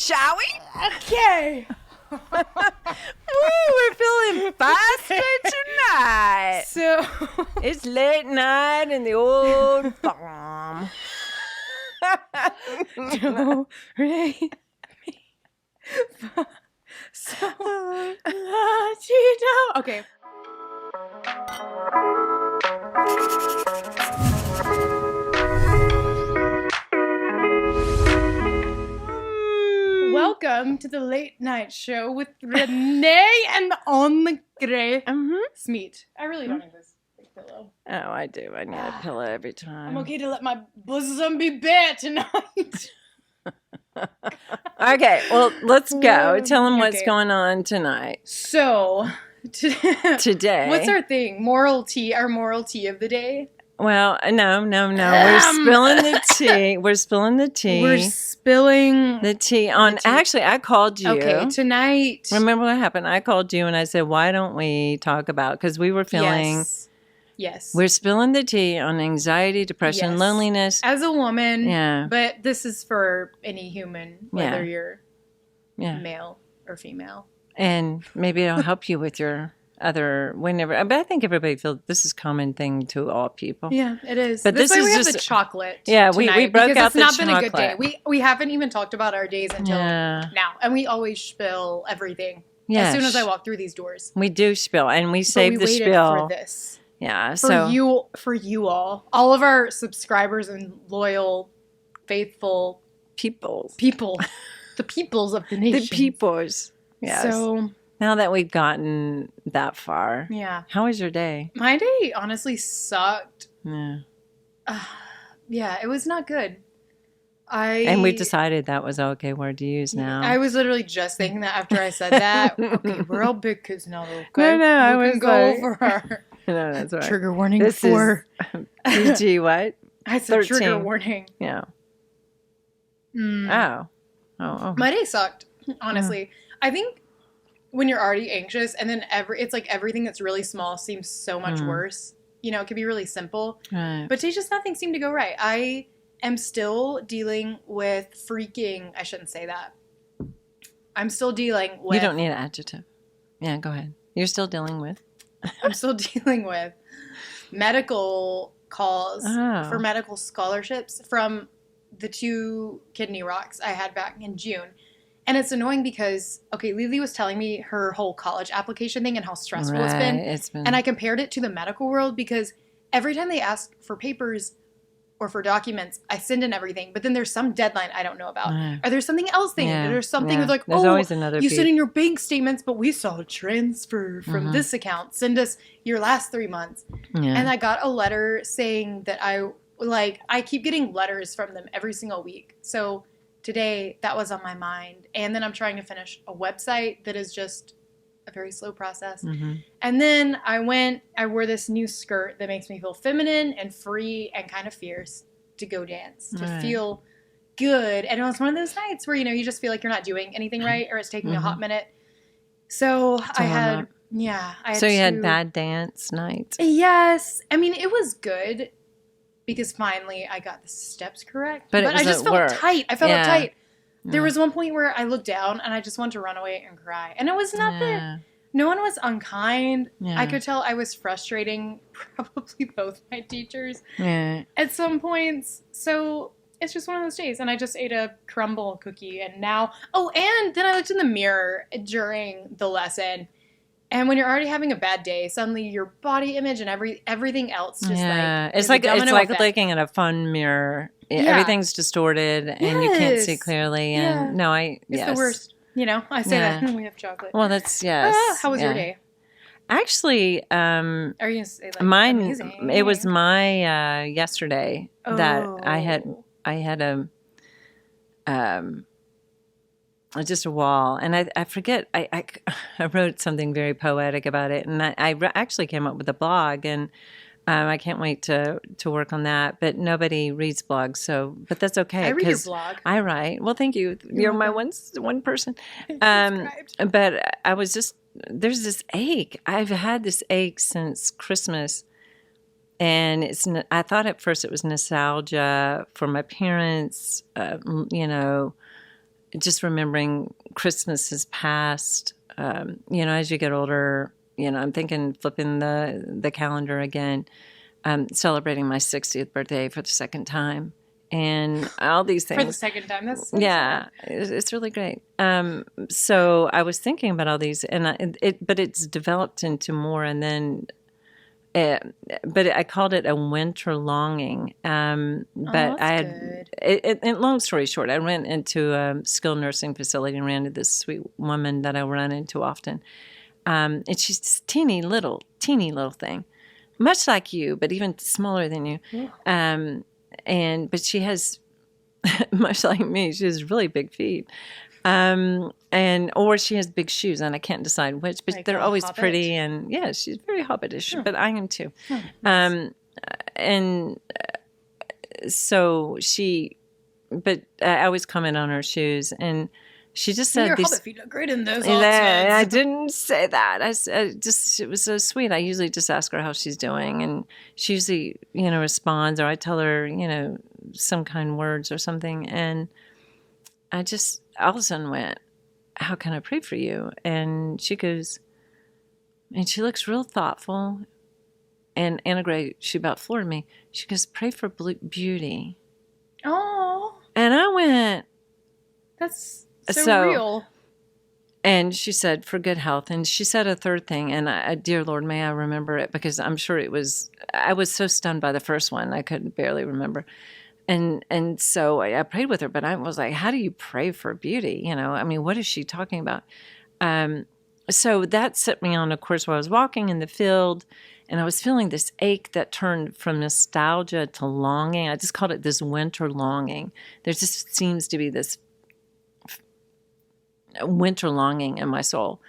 Shall we? Okay. Woo, we're feeling faster tonight. So It's late night in the old farm. do re mi fa so la ti do. Okay. Welcome to the late night show with Renee and Andre Smeet. I really don't need this big pillow. Oh, I do. I need a pillow every time. I'm okay to let my bosom be bare tonight. Okay, well, let's go. Tell them what's Okay. going on tonight. So, Today. what's our thing? Our moral tea of the day? Well, no. We're spilling the tea. We're spilling the tea. We're spilling the tea on. tea. Actually, I called you. Okay, tonight. Remember what happened? I called you and I said, why don't we talk about, because we were feeling, Yes. we're spilling the tea on anxiety, depression, Yes. loneliness. As a woman, Yeah. but this is for any human, whether you're Yeah. male or female. And maybe it'll help you with your other, whenever, but I think everybody feels this is a common thing to all people. Yeah, it is. But That's this why is we have just the chocolate. Yeah, we tonight, broke because out it's the not been a good day. chocolate. We haven't even talked about our days until Yeah. now, and we always spill everything Yes. as soon as I walk through these doors. We do spill, and we But save we the waited spill. for this. Yeah, For you all of our subscribers and loyal, faithful people. the peoples of the nation. The peoples. Yes. So, Now that we've gotten that far, yeah. how was your day? My day honestly sucked. Yeah. Yeah, it was not good. And we decided that was an okay word to use now. I was literally just thinking that after I said that. Okay, we're all big kids now, okay? No, I we was can go like- over our No, that's right. trigger warning This for... is PG what? I said 13. trigger warning. Yeah. Mm. Oh. My day sucked, honestly. I think when you're already anxious and then it's like everything that's really small seems so much worse. You know, it could be really simple. Right. But today just nothing seemed to go right. I am still dealing with I shouldn't say that. I'm still dealing with... You don't need an adjective. Yeah, go ahead. You're still dealing with? I'm still dealing with medical calls Oh. for medical scholarships from the 2 kidney rocks I had back in June. And it's annoying because, okay, Lily was telling me her whole college application thing and how stressful it's been. And I compared it to the medical world because every time they ask for papers or for documents, I send in everything. But then there's some deadline I don't know about. Right. Or there's something else they need. Yeah, Or there's something yeah. with like, There's always another you piece. send in your bank statements, but we saw a transfer from this account. Send us your last 3 months. Yeah. And I got a letter saying that I keep getting letters from them every single week. So today that was on my mind. And then I'm trying to finish a website that is just a very slow process. And then I wore this new skirt that makes me feel feminine and free and kind of fierce to go dance, to feel good. And it was one of those nights where, you just feel like you're not doing anything right or it's taking a hot minute. So I had So you had bad dance night? Yes. I mean, it was good because finally I got the steps correct. But I just felt tight. I felt Yeah. uptight. There was one point where I looked down and I just wanted to run away and cry. And it was nothing. No one was unkind. Yeah. I could tell I was frustrating probably both my teachers Yeah. at some points. So it's just one of those days. And I just ate a crumble cookie. And now, and then I looked in the mirror during the lesson. And when you're already having a bad day, suddenly your body image and everything else just it's there's a like domino effect. looking at a fun mirror. Yeah. Everything's distorted and you can't see Yes. clearly. And It's the worst. I say that when we have chocolate. Well, that's yes. How was your day? Actually, Are you gonna say like mine. amazing? It was my yesterday that I had a just a wall, and I forget. I wrote something very poetic about it, and I actually came up with a blog, and I can't wait to work on that. But nobody reads blogs, but that's okay. I read your 'cause blog. I write. Well, thank you. You're my one person. Subscribed. But I was just there's this ache. I've had this ache since Christmas, and I thought at first it was nostalgia for my parents. just remembering Christmas is past. As you get older, I'm thinking flipping the calendar again, celebrating my 60th birthday for the second time, and all these For the things. second time, that's so Yeah, sad. it's really great. So I was thinking about all these, and but it's developed into more, and then. Uh, but I called it a winter longing. Oh, But that's I had, good. long story short, I went into a skilled nursing facility and ran into this sweet woman that I run into often. And she's this teeny little thing, much like you, but even smaller than you. Ooh. But she has, much like me, she has really big feet. Or she has big shoes, and I can't decide which, but Like they're a always hobbit? pretty, and yeah, she's very hobbitish, but I am too. Oh, nice. And so but I always comment on her shoes, and she just said Your these. hobbit feet look great in those I outfits. didn't say that. It was so sweet. I usually just ask her how she's doing, and she usually, responds, or I tell her, some kind words or something, and I just all of a sudden went, "How can I pray for you?" And she goes, and she looks real thoughtful. And Anna Gray, she about floored me. She goes, "Pray for beauty." Oh, And I went, that's so so, real. and she said, "For good health." And she said a third thing, and dear Lord, may I remember it, because I'm sure I was so stunned by the first one, I couldn't barely remember. And so I prayed with her, but I was like, how do you pray for beauty? I mean, what is she talking about? So that set me on a course where I was walking in the field, and I was feeling this ache that turned from nostalgia to longing. I just called it this winter longing. There just seems to be this winter longing in my soul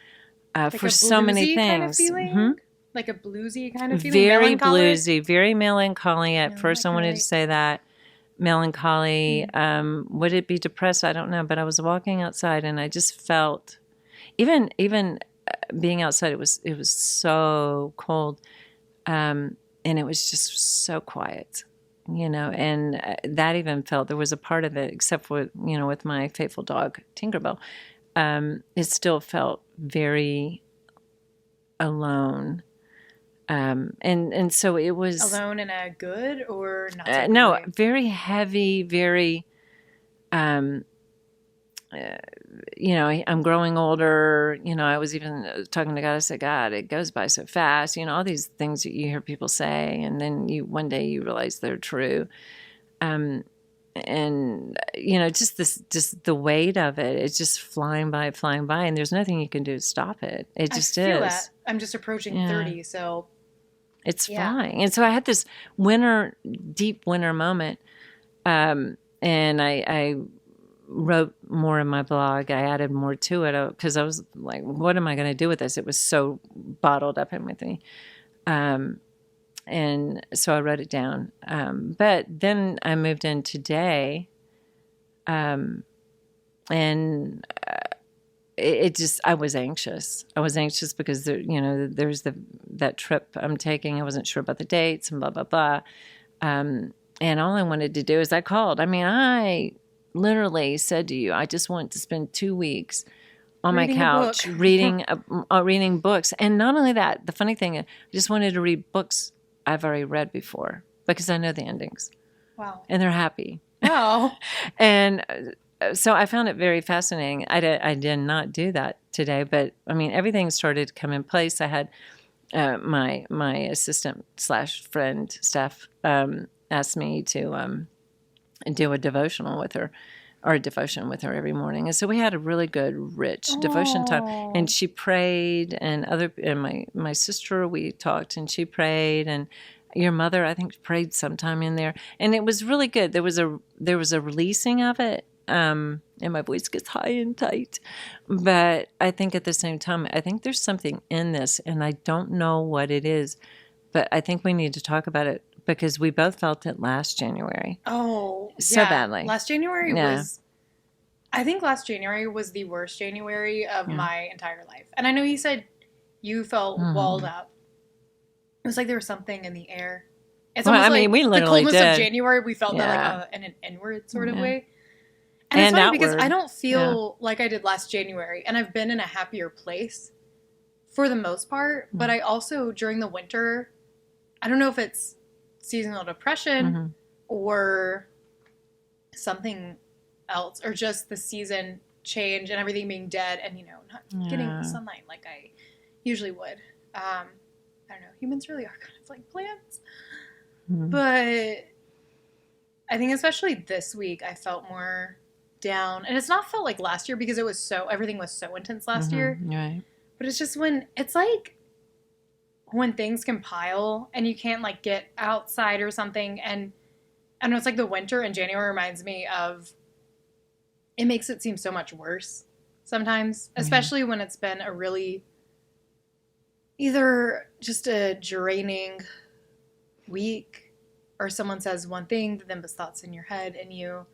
Like for a so many bluesy kind of things. feeling? Like a bluesy kind of feeling? Very Melancholic? bluesy, very melancholy. At first, I wanted to Melancholic. say that. Melancholy. Would it be depressed? I don't know. But I was walking outside, and I just felt, even being outside, it was so cold, and it was just so quiet, And that even felt, there was a part of it, except for with my faithful dog Tinkerbell, it still felt very alone. And so it was Alone in a good or not so good no, way? very heavy, very, um, I'm growing older. I was even talking to God. I said, God, it goes by so fast. All these things that you hear people say, and then one day you realize they're true. And just the weight of it, it's just flying by, and there's nothing you can do to stop it. It I just feel is. that. I'm just approaching Yeah. 30, so It's yeah. flying. And so I had this deep winter moment. And I wrote more in my blog. I added more to it because I was like, what am I going to do with this? It was so bottled up in with me. And so I wrote it down. But then I moved in today. And it just, I was anxious. I was anxious because there's that trip I'm taking. I wasn't sure about the dates and blah, blah, blah. And all I wanted to do is I called. I mean, I literally said to you, I just want to spend 2 weeks on my couch reading books. And not only that, the funny thing, I just wanted to read books I've already read before because I know the endings. Wow. And they're happy. Wow. And so I found it very fascinating. I did not do that today, but I mean, everything started to come in place. I had my assistant / friend, Steph, asked me to do a devotional with her, or a devotion with her every morning. And so we had a really good, rich devotion time. And she prayed, and my sister, we talked, and she prayed, and your mother, I think, prayed sometime in there. And it was really good. There was a releasing of it. And my voice gets high and tight. But I think at the same time, I think there's something in this, and I don't know what it is, but I think we need to talk about it because we both felt it last January. Oh, so yeah. badly. Last January I think last January was the worst January of my entire life. And I know you said you felt walled up. It was like there was something in the air. It's almost like we literally the coldness did. of January, we felt that like in an inward sort of way. And it's funny because outward. I don't feel like I did last January, and I've been in a happier place for the most part. But I also, during the winter, I don't know if it's seasonal depression or something else, or just the season change and everything being dead and, you know, not getting the sunlight like I usually would. I don't know. Humans really are kind of like plants. But I think especially this week I felt more down. And it's not felt like last year because everything was so intense last year. Right. But it's just it's like when things compile and you can't like get outside or something. And I don't know, it's like the winter in January reminds me of, it makes it seem so much worse sometimes, especially when it's been a really, either just a draining week, or someone says one thing that then puts thoughts in your head and you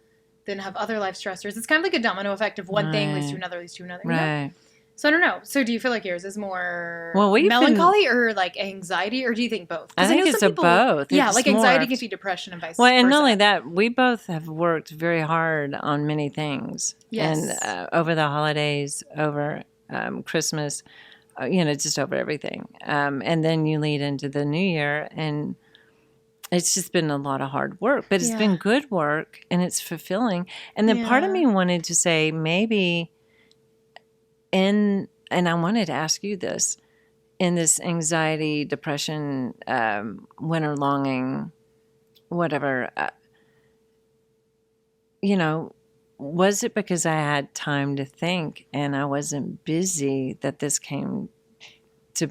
then have other life stressors. It's kind of like a domino effect of one thing leads to another, leads to another. You know? So I don't know. So do you feel like yours is more melancholy or like anxiety, or do you think both? I think it's both. Yeah, it's like anxiety can be depression and vice versa. Well, and not only that, we both have worked very hard on many things. Yes. And over the holidays, over Christmas, you know, just over everything. And then you lead into the new year, and it's just been a lot of hard work, but it's been good work and it's fulfilling. And then part of me wanted to say maybe and I wanted to ask you this, in this anxiety, depression, winter longing, whatever, you know, was it because I had time to think and I wasn't busy that this came to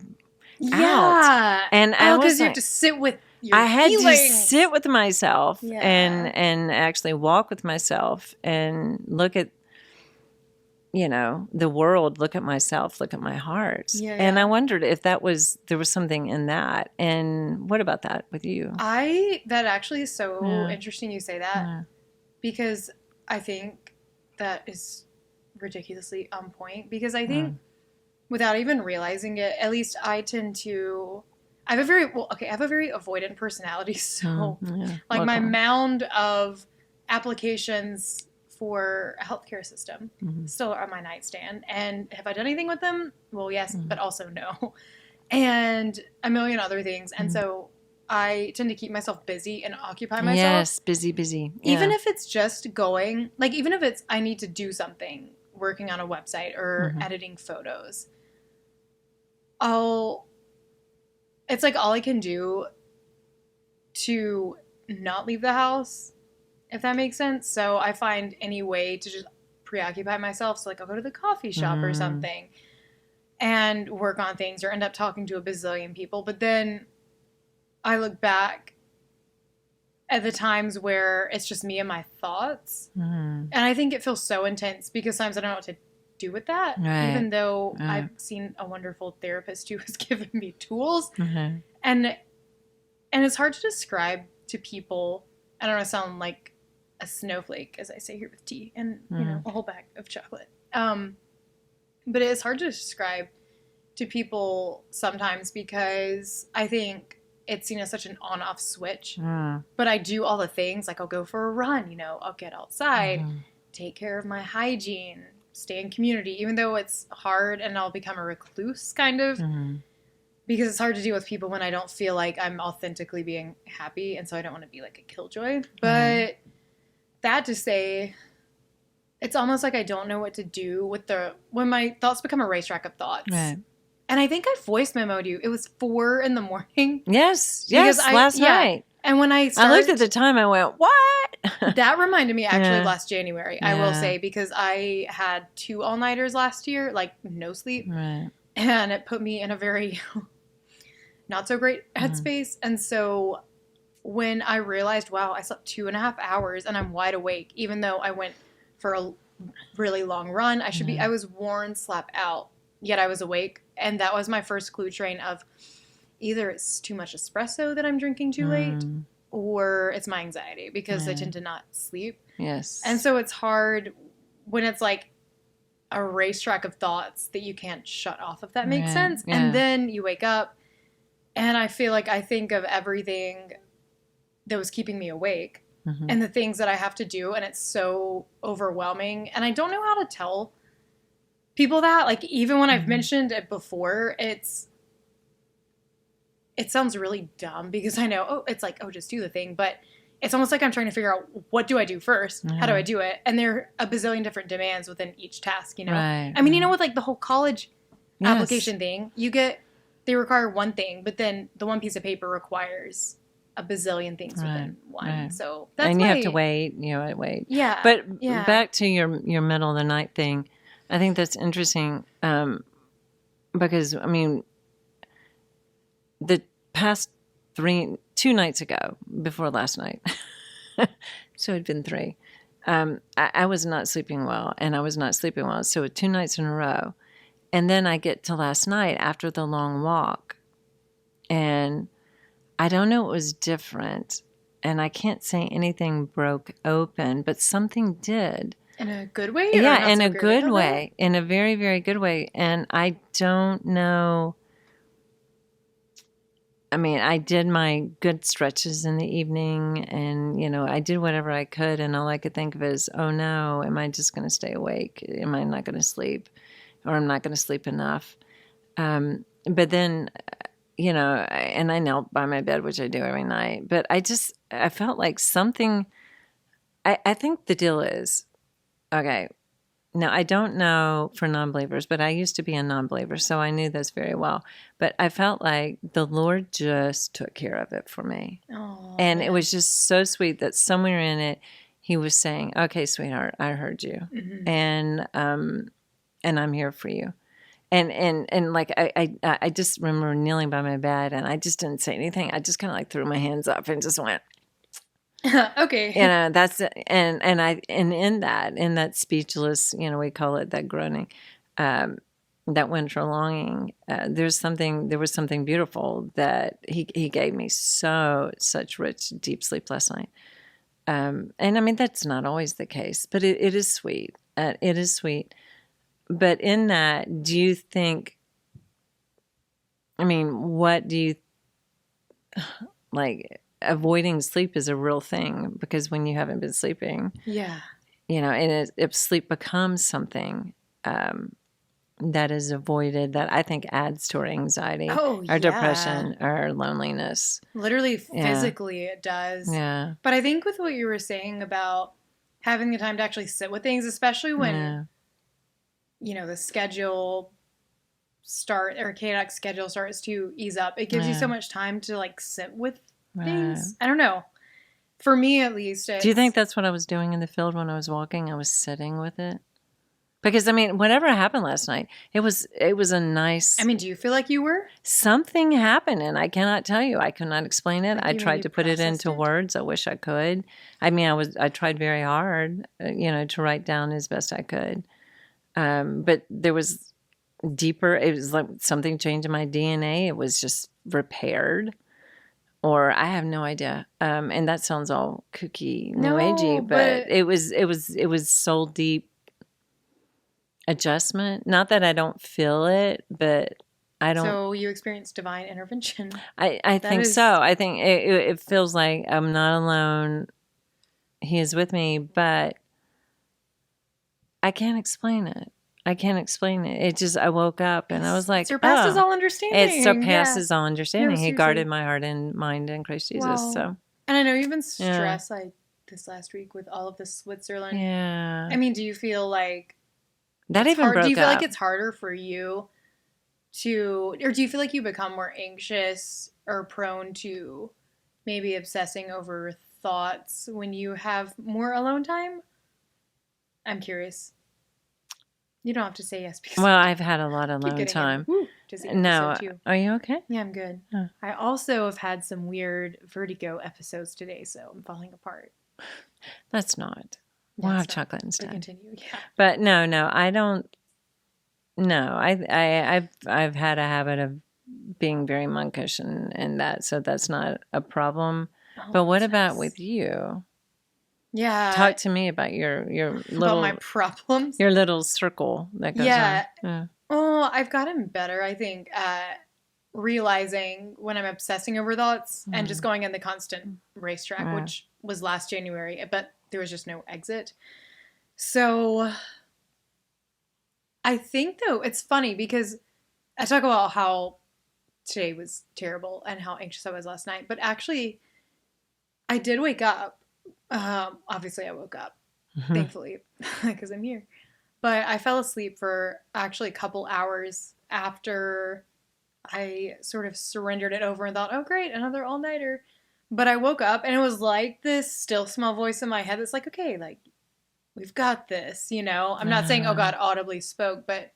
out? And I was because you have to sit with your feelings. To sit with myself and actually walk with myself and look at, you know, the world, look at myself, look at my heart. And I wondered if there was something in that. And what about that with you? That actually is so interesting you say that, because I think that is ridiculously on point, because I think without even realizing it, at least I tend to, I have a very avoidant personality. So like my mound of applications for a healthcare system still on my nightstand. And have I done anything with them? Well, yes, but also no. And a million other things. And so I tend to keep myself busy and occupy myself. Yes, busy. Yeah. Even if it's just going, like even if it's I need to do something, working on a website or editing photos, it's like all I can do to not leave the house, if that makes sense. So I find any way to just preoccupy myself. So like I'll go to the coffee shop or something and work on things, or end up talking to a bazillion people. But then I look back at the times where it's just me and my thoughts. And I think it feels so intense because sometimes I don't know what to do with that. Even though I've seen a wonderful therapist who has given me tools. And it's hard to describe to people. I don't want to sound like a snowflake, as I say here with tea and, you know, a whole bag of chocolate. But it's hard to describe to people sometimes because I think it's seen as such an on-off switch. But I do all the things, like I'll go for a run, you know, I'll get outside, take care of my hygiene, stay in community, even though it's hard, and I'll become a recluse kind of. Because it's hard to deal with people when I don't feel like I'm authentically being happy, and so I don't want to be like a killjoy. But that to say, it's almost like I don't know what to do with when my thoughts become a racetrack of thoughts. And I think I voice memoed you. It was 4 a.m. Yes, last night. And when I looked at the time, I went, what? That reminded me actually of last January, I will say, because I had 2 all-nighters last year, like no sleep. And it put me in a very not so great headspace. And so when I realized, wow, I slept 2.5 hours and I'm wide awake, even though I went for a really long run, I was worn, slap out, yet I was awake. And that was my first clue train of either it's too much espresso that I'm drinking too late, or it's my anxiety because I tend to not sleep. And so it's hard when it's like a racetrack of thoughts that you can't shut off, if that makes sense. And then you wake up and I feel like I think of everything that was keeping me awake. and the things that I have to do, and it's so overwhelming. And I don't know how to tell people that. Like, even when I've mentioned it before, it sounds really dumb because I know, it's like, just do the thing. But it's almost like I'm trying to figure out, what do I do first? How do I do it? And there are a bazillion different demands within each task, Right. I mean, with like the whole college application thing, they require one thing, but then the one piece of paper requires a bazillion things within one. Right. So that's and you have to wait. Wait. Yeah. But back to your middle of the night thing, I think that's interesting because I mean, the past 2 nights ago, before last night, so it'd been 3. I was not sleeping well, and I was not sleeping well. So 2 nights in a row. And then I get to last night after the long walk, and I don't know what was different, and I can't say anything broke open, but something did. In a good way? Yeah, in a good way. In a very, very good way. And I don't know. I mean, I did my good stretches in the evening, and, I did whatever I could, and all I could think of is, oh no, am I just going to stay awake? Am I not going to sleep? Or I'm not going to sleep enough? But then, and I knelt by my bed, which I do every night, but I felt like something, I think the deal is, okay, now I don't know for non-believers, but I used to be a non-believer, so I knew this very well. But I felt like the Lord just took care of it for me. Oh, and it was just so sweet that somewhere in it, he was saying, okay, sweetheart, I heard you. And I'm here for you. And like, I just remember kneeling by my bed, and I just didn't say anything. I just kind of like threw my hands up and just went, okay. That's it. And in that speechless, we call it that groaning, that winter longing, there was something beautiful that he gave me such rich, deep sleep last night. And I mean, that's not always the case, but it is sweet. It is sweet. But in that, do you think, I mean, what do you, like, avoiding sleep is a real thing, because when you haven't been sleeping, and if sleep becomes something that is avoided, that I think adds to our anxiety, our depression, our loneliness. Literally, physically, it does. Yeah. But I think with what you were saying about having the time to actually sit with things, especially when, the schedule chaotic schedule starts to ease up, it gives you so much time to like sit with things. I don't know. For me, at least. Do you think that's what I was doing in the field when I was walking? I was sitting with it. Because, I mean, whatever happened last night, it was a nice... I mean, do you feel like you were? Something happened, and I cannot tell you. I could not explain it. I tried to put it into words. I wish I could. I mean, I tried very hard, to write down as best I could. But there was deeper... It was like something changed in my DNA. It was just repaired. Or I have no idea. And that sounds all kooky, new agey, but it was soul deep adjustment. Not that I don't feel it, but I don't. So you experienced divine intervention. I think so. I think it feels like I'm not alone. He is with me, but I can't explain it. It just, I woke up and I was like, surpasses all understanding. It surpasses all understanding. He guarded my heart and mind in Christ Jesus. Wow. So, and I know you've been stressed like this last week with all of this Switzerland. Yeah. I mean, do you feel like that even broke up? Do you feel like it's harder for you or do you feel like you become more anxious or prone to maybe obsessing over thoughts when you have more alone time? I'm curious. You don't have to say yes. Because I've had a lot of alone time. No, are you okay? Yeah, I'm good. Huh. I also have had some weird vertigo episodes today, so I'm falling apart. That's not. We'll have chocolate instead. Continue, yeah. But no, I don't. No, I've had a habit of being very monkish and that, so that's not a problem. Oh, but what about with you? Yeah. Talk to me about your little... About my problems? Your little circle that goes on. Yeah. Oh, I've gotten better, I think, at realizing when I'm obsessing over thoughts and just going in the constant racetrack, which was last January, but there was just no exit. So I think, though, it's funny because I talk about how today was terrible and how anxious I was last night, but actually, I did wake up. Obviously, I woke up, Mhm. thankfully, because I'm here. But I fell asleep for actually a couple hours after I sort of surrendered it over and thought, oh, great, another all nighter. But I woke up and it was like this still small voice in my head that's like, okay, like, we've got this, you know? I'm not saying, oh, God audibly spoke, but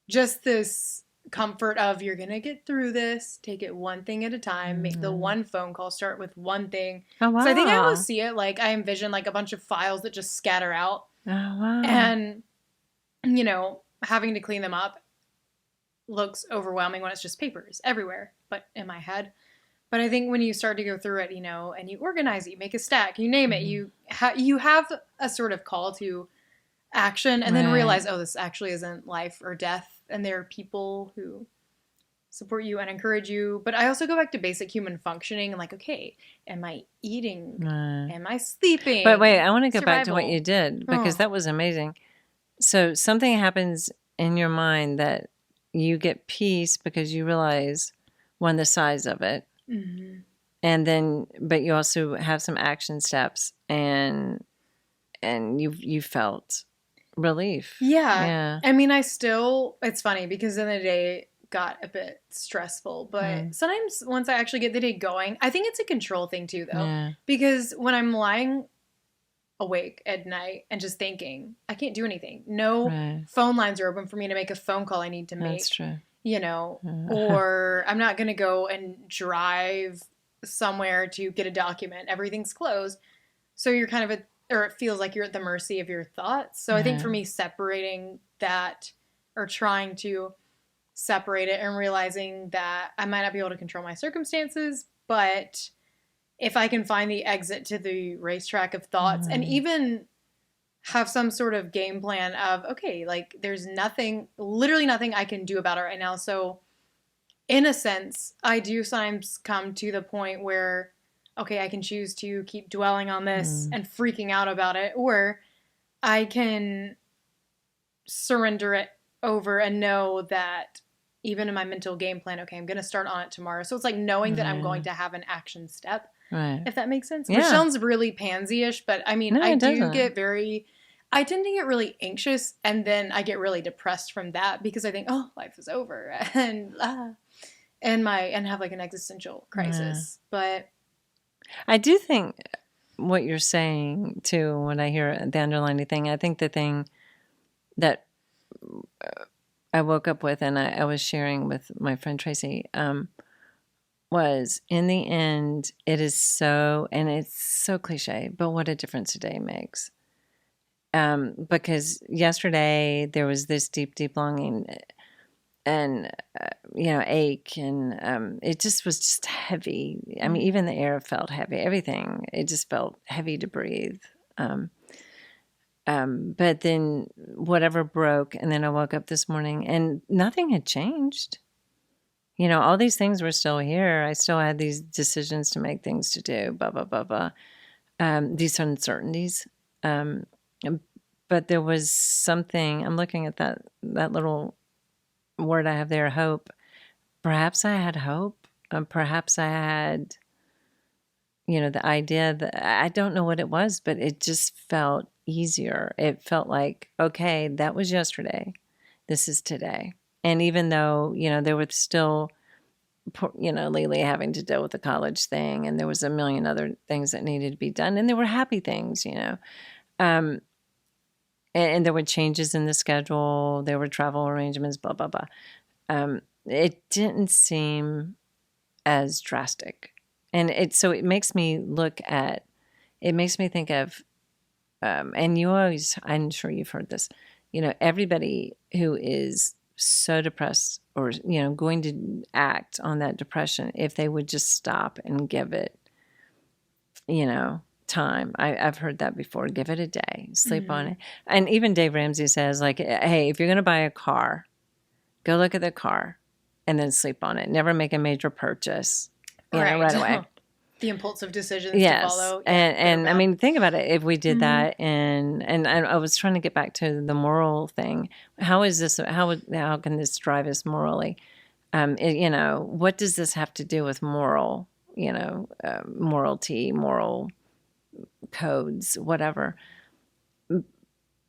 just this comfort of you're going to get through this, take it one thing at a time, make the one phone call, start with one thing. Oh, So I think I almost wow. see it like I envision like a bunch of files that just scatter out Oh, wow. and, having to clean them up looks overwhelming when it's just papers everywhere, but in my head. But I think when you start to go through it, and you organize it, you make a stack, you name it, Mhm. you have a sort of call to action, and then Right. realize, oh, this actually isn't life or death, and there are people who support you and encourage you. But I also go back to basic human functioning and like, okay, am I eating? Right. Am I But wait, sleeping? I want to go back to what you Survival. did because Oh. that was amazing. So something happens in your mind that you get peace because you realize one, the size of it, Mm-hmm. and then but you also have some action steps and you felt relief. Yeah. Yeah. I mean, it's funny because then the day got a bit stressful, but Mm. sometimes once I actually get the day going, I think it's a control thing too, though, Yeah. because when I'm lying awake at night and just thinking, I can't do anything. No Right. phone lines are open for me to make a phone call I need to That's make, true. or I'm not going to go and drive somewhere to get a document. Everything's closed. So you're kind of or it feels like you're at the mercy of your thoughts. So I think Yeah. for me, separating that or trying to separate it and realizing that I might not be able to control my circumstances, but if I can find the exit to the racetrack of thoughts and Mm. even have some sort of game plan of, okay, like there's nothing, literally nothing I can do about it right now. So in a sense, I do sometimes come to the point where, okay, I can choose to keep dwelling on this Mm. and freaking out about it, or I can surrender it over and know that even in my mental game plan, okay, I'm going to start on it tomorrow. So it's like knowing that I'm Yeah. going to have an action step, Right. if that makes sense, which Yeah. sounds really pansy-ish, but I mean, No, it doesn't. I tend to get really anxious and then I get really depressed from that because I think, oh, life is over and have like an existential Yeah. crisis. But I do think what you're saying too, when I hear the underlying thing, I think the thing that I woke up with and I was sharing with my friend Tracy was in the end, it is so, and it's so cliche, but what a difference a day makes. Because yesterday there was this deep, deep longing and, ache, and it just was just heavy. I mean, even the air felt heavy, everything, it just felt heavy to breathe. Um, but then whatever broke, and then I woke up this morning and nothing had changed. All these things were still here. I still had these decisions to make, things to do, blah, blah, blah, blah. These uncertainties. Um, but there was something, I'm looking at that little word I have there, hope. Perhaps I had hope. Perhaps I had, the idea that I don't know what it was, but it just felt easier. It felt like, okay, that was yesterday. This is today. And even though, there was still, Lily having to deal with the college thing, and there was a million other things that needed to be done, and there were happy things, um, and there were changes in the schedule, there were travel arrangements, blah blah blah. It didn't seem as drastic, and it makes me it makes me think of, and you always, I'm sure you've heard this, everybody who is so depressed or, going to act on that depression, if they would just stop and give it, time. I've heard that before. Give it a day, sleep on it. And even Dave Ramsey says, like, hey, if you're going to buy a car, go look at the car and then sleep on it. Never make a major purchase, right. right away. The impulsive decisions to Yes. follow. Yeah, And I mean, think about it. If we did Mm-hmm. that and I was trying to get back to the moral thing. How is this, how can this drive us morally? You know, what does this have to do with moral, you know, morality, moral codes, whatever?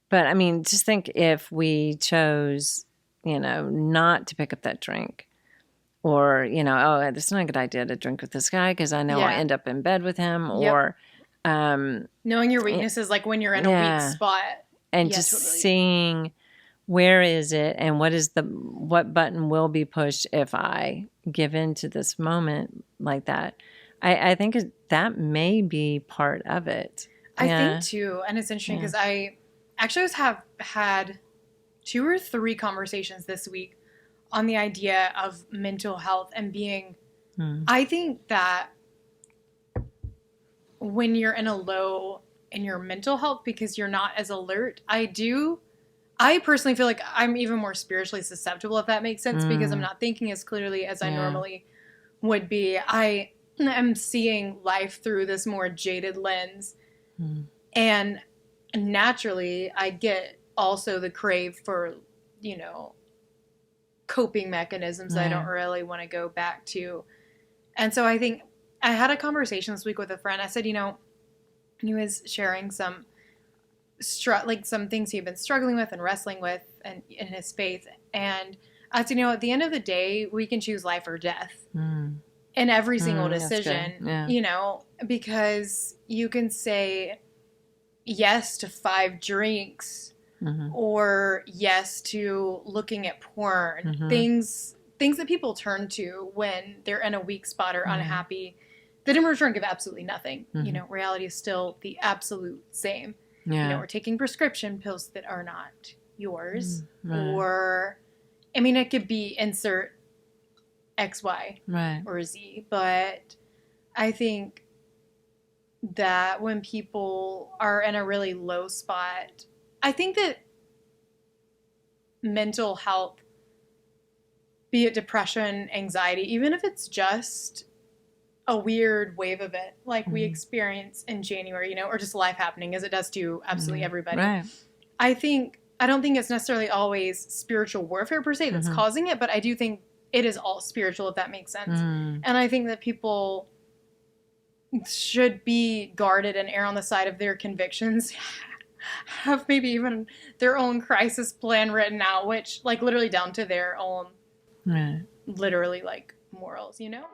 But I mean, just think if we chose, you know, not to pick up that drink, or, you know, oh, it's not a good idea to drink with this guy because I know I'll Yeah. end up in bed with him, Yep. or, Knowing your weaknesses, like when you're in a weak yeah, spot. and Yeah, just totally. seeing where is it and what button will be pushed if I give in to this moment like that. I think that may be part of it. I think Yeah, too, and it's interesting yeah. because I actually have had 2 or 3 conversations this week on the idea of mental health and being. Hmm. I think that when you're in a low in your mental health because you're not as alert, I personally feel like I'm even more spiritually susceptible, if that makes sense, because I'm not thinking as clearly as I Yeah. normally would be. I am seeing life through this more jaded lens. Hmm. And naturally, I get also the crave for, you know, coping mechanisms that I don't Yeah. really want to go back to. And so I think I had a conversation this week with a friend. I said, you know, he was sharing some like some things he'd been struggling with and wrestling with and in his faith. And I said, you know, at the end of the day, we can choose life or death in every single That's good. decision, Yeah. you know, because you can say yes to 5 drinks or yes to looking at porn, things that people turn to when they're in a weak spot or unhappy, that in return give absolutely nothing. You know, reality is still the absolute same. Yeah. You know, we're taking prescription pills that are not yours, Right. or I mean, it could be insert X, Y, Right. or Z, but I think that when people are in a really low spot, I think that mental health, be it depression, anxiety, even if it's just a weird wave of it, like we experience in January, you know, or just life happening as it does to absolutely everybody. Right. I don't think it's necessarily always spiritual warfare per se that's causing it, but I do think it is all spiritual, if that makes sense. And I think that people should be guarded and err on the side of their convictions, have maybe even their own crisis plan written out, which like literally down to their own, literally like morals, you know?